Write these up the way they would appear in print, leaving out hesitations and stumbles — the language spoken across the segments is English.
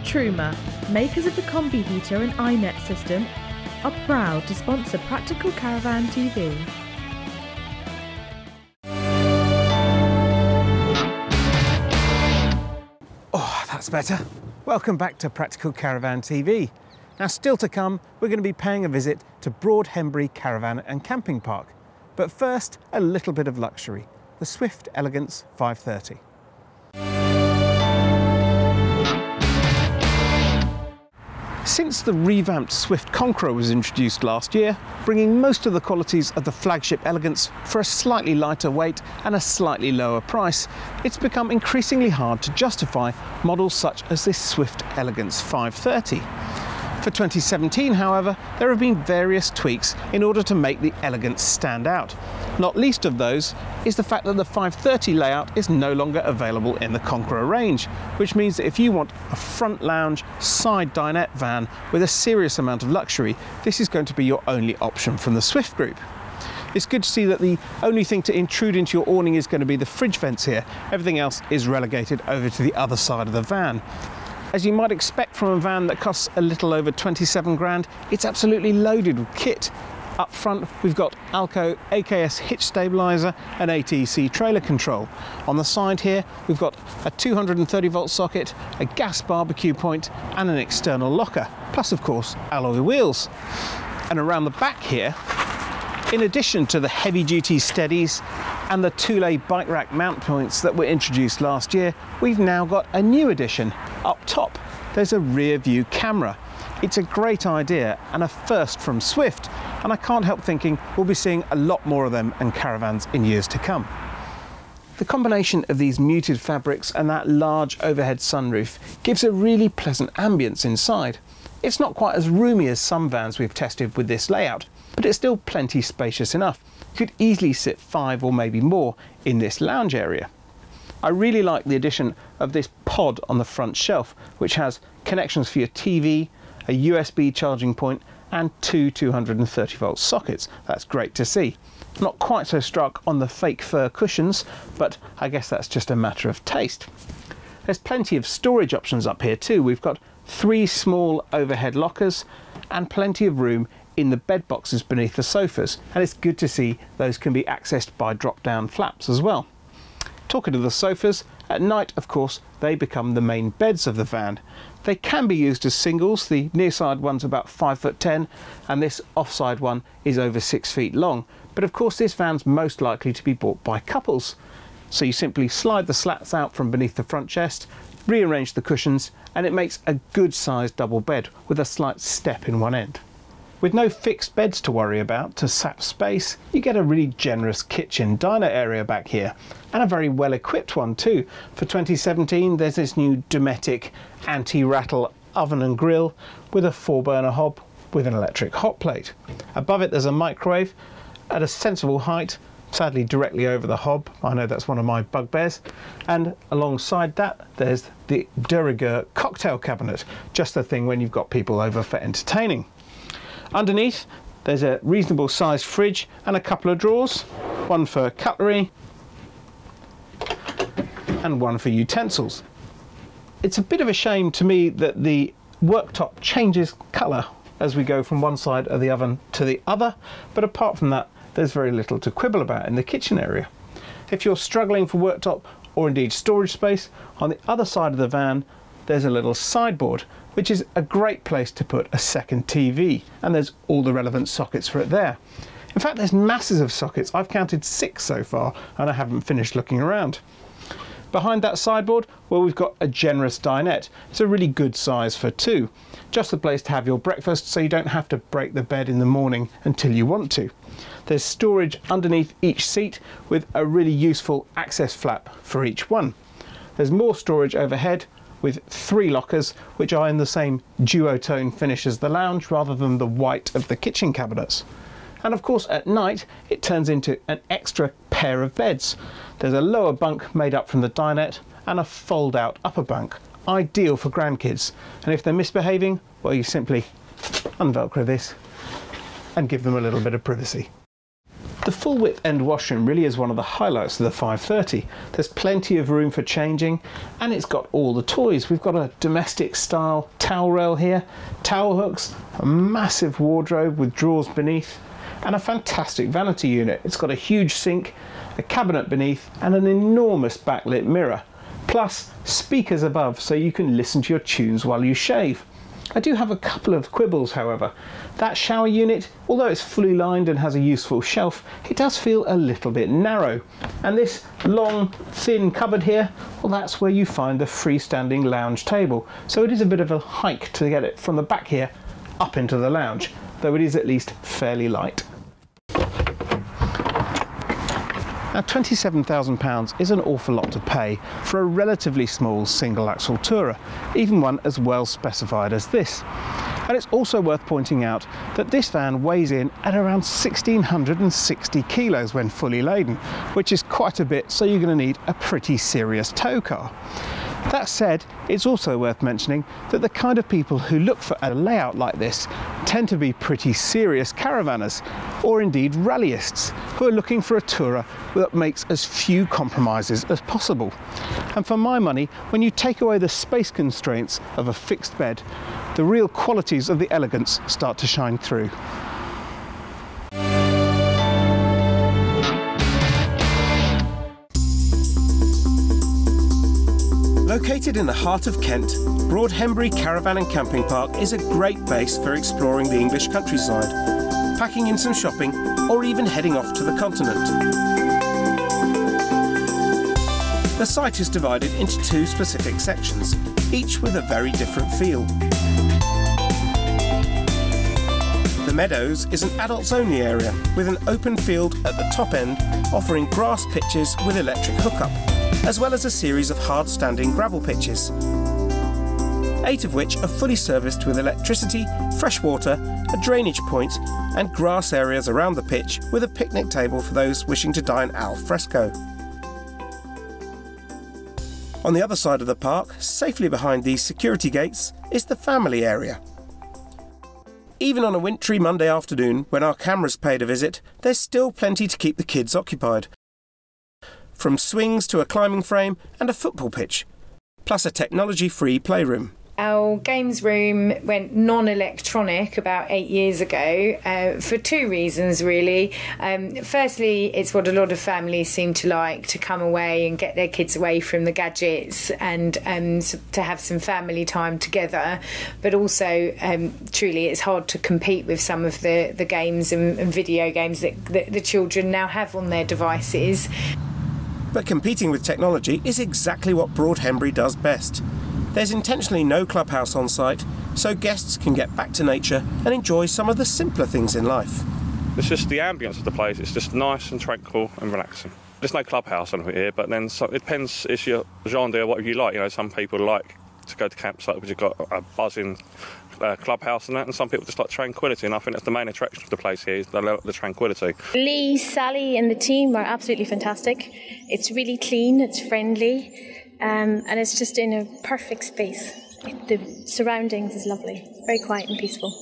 Truma, makers of the Combi heater and iNet system, are proud to sponsor Practical Caravan TV. Oh, that's better. Welcome back to Practical Caravan TV. Now, still to come, we're going to be paying a visit to Broadhenbury Caravan and Camping Park. But first, a little bit of luxury, the Swift Elegance 530. Since the revamped Swift Conqueror was introduced last year, bringing most of the qualities of the flagship Elegance for a slightly lighter weight and a slightly lower price, it's become increasingly hard to justify models such as this Swift Elegance 530. For 2017, however, there have been various tweaks in order to make the Elegance stand out. Not least of those is the fact that the 530 layout is no longer available in the Conqueror range, which means that if you want a front lounge, side dinette van with a serious amount of luxury, this is going to be your only option from the Swift group. It's good to see that the only thing to intrude into your awning is going to be the fridge vents here. Everything else is relegated over to the other side of the van. As you might expect from a van that costs a little over 27 grand, it's absolutely loaded with kit. Up front, we've got Alco AKS hitch stabilizer and ATC trailer control. On the side here, we've got a 230 volt socket, a gas barbecue point, and an external locker, plus of course, alloy wheels. And around the back here, in addition to the heavy duty steadies and the two-lay bike rack mount points that were introduced last year, we've now got a new addition. Up top, there's a rear view camera. It's a great idea and a first from Swift, and I can't help thinking we'll be seeing a lot more of them in caravans in years to come. The combination of these muted fabrics and that large overhead sunroof gives a really pleasant ambience inside. It's not quite as roomy as some vans we've tested with this layout, but it's still plenty spacious enough. You could easily sit 5 or maybe more in this lounge area. I really like the addition of this pod on the front shelf, which has connections for your TV, a USB charging point, and two 230 volt sockets. That's great to see. Not quite so struck on the fake fur cushions, but I guess that's just a matter of taste. There's plenty of storage options up here too. We've got 3 small overhead lockers and plenty of room in the bed boxes beneath the sofas, and it's good to see those can be accessed by drop-down flaps as well. Talking of the sofas, at night of course they become the main beds of the van. They can be used as singles. The near side one's about 5'10" and this offside one is over 6 feet long, but of course this van's most likely to be bought by couples. So you simply slide the slats out from beneath the front chest, rearrange the cushions, and it makes a good sized double bed with a slight step in one end. With no fixed beds to worry about to sap space, you get a really generous kitchen diner area back here, and a very well equipped one too. For 2017 there's this new Dometic anti-rattle oven and grill with a 4-burner hob with an electric hot plate. Above it there's a microwave at a sensible height, sadly directly over the hob. I know that's one of my bugbears. And alongside that there's the de rigueur cocktail cabinet, just the thing when you've got people over for entertaining. Underneath, there's a reasonable sized fridge and a couple of drawers, one for cutlery and one for utensils. It's a bit of a shame to me that the worktop changes colour as we go from one side of the oven to the other, but apart from that, there's very little to quibble about in the kitchen area. If you're struggling for worktop or indeed storage space, on the other side of the van, there's a little sideboard, which is a great place to put a second TV, and there's all the relevant sockets for it there. In fact, there's masses of sockets. I've counted 6 so far, and I haven't finished looking around. Behind that sideboard, well, we've got a generous dinette. It's a really good size for 2. Just the place to have your breakfast, so you don't have to break the bed in the morning until you want to. There's storage underneath each seat with a really useful access flap for each one. There's more storage overhead, with 3 lockers, which are in the same duotone finish as the lounge rather than the white of the kitchen cabinets. And of course at night it turns into an extra pair of beds. There's a lower bunk made up from the dinette and a fold out upper bunk, ideal for grandkids. And if they're misbehaving, well, you simply unvelcro this and give them a little bit of privacy. The full width end washroom really is one of the highlights of the 530. There's plenty of room for changing, and it's got all the toys. We've got a domestic style towel rail here, towel hooks, a massive wardrobe with drawers beneath, and a fantastic vanity unit. It's got a huge sink, a cabinet beneath, and an enormous backlit mirror, plus speakers above so you can listen to your tunes while you shave. I do have a couple of quibbles, however. That shower unit, although it's fully lined and has a useful shelf, it does feel a little bit narrow. And this long, thin cupboard here, well, that's where you find the freestanding lounge table. So it is a bit of a hike to get it from the back here up into the lounge, though it is at least fairly light. Now, £27,000 is an awful lot to pay for a relatively small single-axle tourer, even one as well specified as this. And it's also worth pointing out that this van weighs in at around 1,660 kilos when fully laden, which is quite a bit, so you're going to need a pretty serious tow car. That said, it's also worth mentioning that the kind of people who look for a layout like this tend to be pretty serious caravanners, or indeed rallyists, who are looking for a tourer that makes as few compromises as possible. And for my money, when you take away the space constraints of a fixed bed, the real qualities of the Elegance start to shine through. Located in the heart of Kent, Broadhembury Caravan and Camping Park is a great base for exploring the English countryside, packing in some shopping, or even heading off to the continent. The site is divided into two specific sections, each with a very different feel. The Meadows is an adults-only area with an open field at the top end, offering grass pitches with electric hookup, as well as a series of hard-standing gravel pitches, 8 of which are fully serviced with electricity, fresh water, a drainage point, and grass areas around the pitch with a picnic table for those wishing to dine al fresco. On the other side of the park, safely behind these security gates, is the family area. Even on a wintry Monday afternoon, when our cameras paid a visit, there's still plenty to keep the kids occupied. From swings to a climbing frame and a football pitch, plus a technology-free playroom. Our games room went non-electronic about 8 years ago for two reasons, really. Firstly, it's what a lot of families seem to like, to come away and get their kids away from the gadgets and to have some family time together. But also, truly, it's hard to compete with some of the games and video games that the children now have on their devices. But competing with technology is exactly what Broadhembury does best. There's intentionally no clubhouse on site, so guests can get back to nature and enjoy some of the simpler things in life. It's just the ambience of the place, it's just nice and tranquil and relaxing. There's no clubhouse on here, but then it depends, it's your genre, what you like. You know, some people like to go to campsite because you've got a buzzing clubhouse and that, and some people just like tranquility, and I think that's the main attraction of the place here, is the tranquility. Lee, Sally and the team are absolutely fantastic. It's really clean, it's friendly, and it's just in a perfect space. The surroundings is lovely, very quiet and peaceful.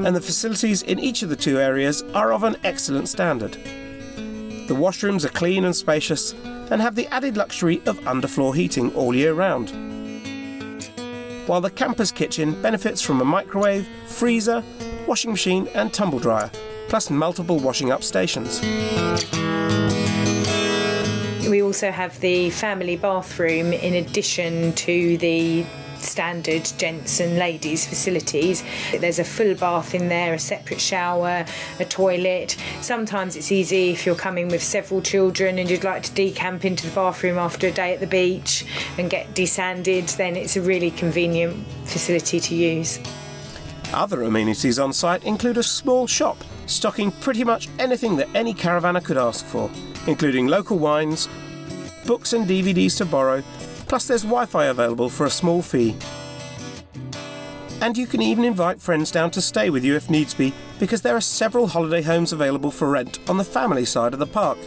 And the facilities in each of the two areas are of an excellent standard. The washrooms are clean and spacious and have the added luxury of underfloor heating all year round. While the camper's kitchen benefits from a microwave, freezer, washing machine and tumble dryer, plus multiple washing up stations. We also have the family bathroom in addition to the standard gents and ladies facilities. There's a full bath in there, a separate shower, a toilet. Sometimes it's easy if you're coming with several children and you'd like to decamp into the bathroom after a day at the beach and get desanded, then it's a really convenient facility to use. Other amenities on site include a small shop stocking pretty much anything that any caravaner could ask for, including local wines, books and DVDs to borrow, plus there's Wi-Fi available for a small fee. And you can even invite friends down to stay with you if needs be, because there are several holiday homes available for rent on the family side of the park,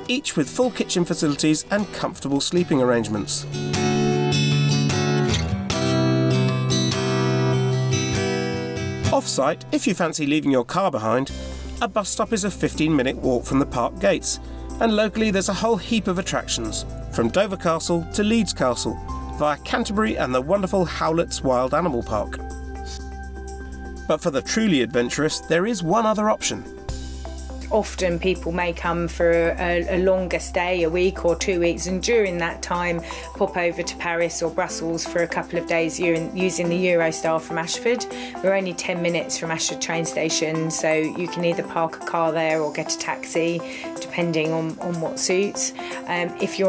each with full kitchen facilities and comfortable sleeping arrangements. Off-site, if you fancy leaving your car behind, a bus stop is a 15-minute walk from the park gates, and locally there's a whole heap of attractions, from Dover Castle to Leeds Castle, via Canterbury and the wonderful Howlett's Wild Animal Park. But for the truly adventurous, there is one other option. Often people may come for a longer stay, a week or 2 weeks, and during that time pop over to Paris or Brussels for a couple of days using the Eurostar from Ashford. We're only 10 minutes from Ashford train station, so you can either park a car there or get a taxi, depending on what suits. If you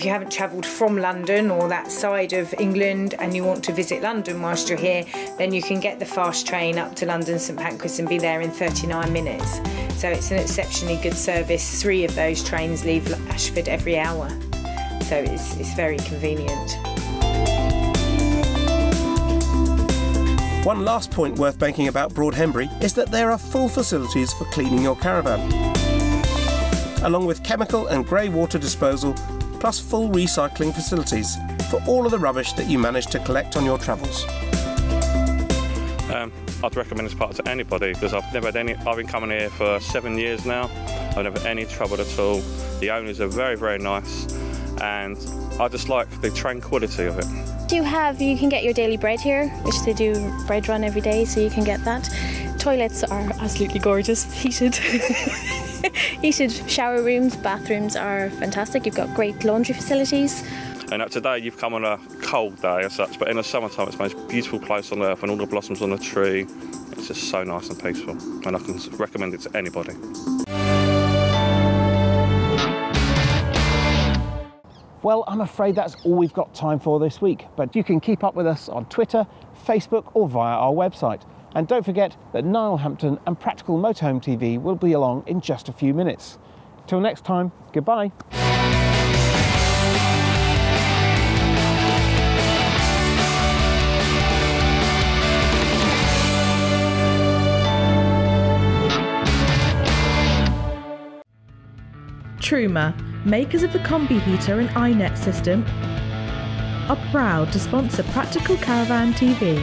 haven't travelled from London or that side of England and you want to visit London whilst you're here, then you can get the fast train up to London St Pancras and be there in 39 minutes. So it's an exceptionally good service. 3 of those trains leave Ashford every hour. So it's very convenient. One last point worth making about Broadhenbury is that there are full facilities for cleaning your caravan, along with chemical and grey water disposal, plus full recycling facilities for all of the rubbish that you manage to collect on your travels. I'd recommend this park to anybody because I've been coming here for 7 years now. I've never had any trouble at all. The owners are very, very nice, and I just like the tranquility of it. You can get your daily bread here, which they do bread run every day, so you can get that. Toilets are absolutely gorgeous, heated. Heated shower rooms, bathrooms are fantastic. You've got great laundry facilities. And today you've come on a cold day as such, but in the summertime it's the most beautiful place on earth, and all the blossoms on the tree. It's just so nice and peaceful, and I can recommend it to anybody. Well, I'm afraid that's all we've got time for this week, but you can keep up with us on Twitter, Facebook or via our website. And don't forget that Niall Hampton and Practical Motorhome TV will be along in just a few minutes. Till next time, goodbye. Truma, makers of the Combi heater and iNet system, are proud to sponsor Practical Caravan TV.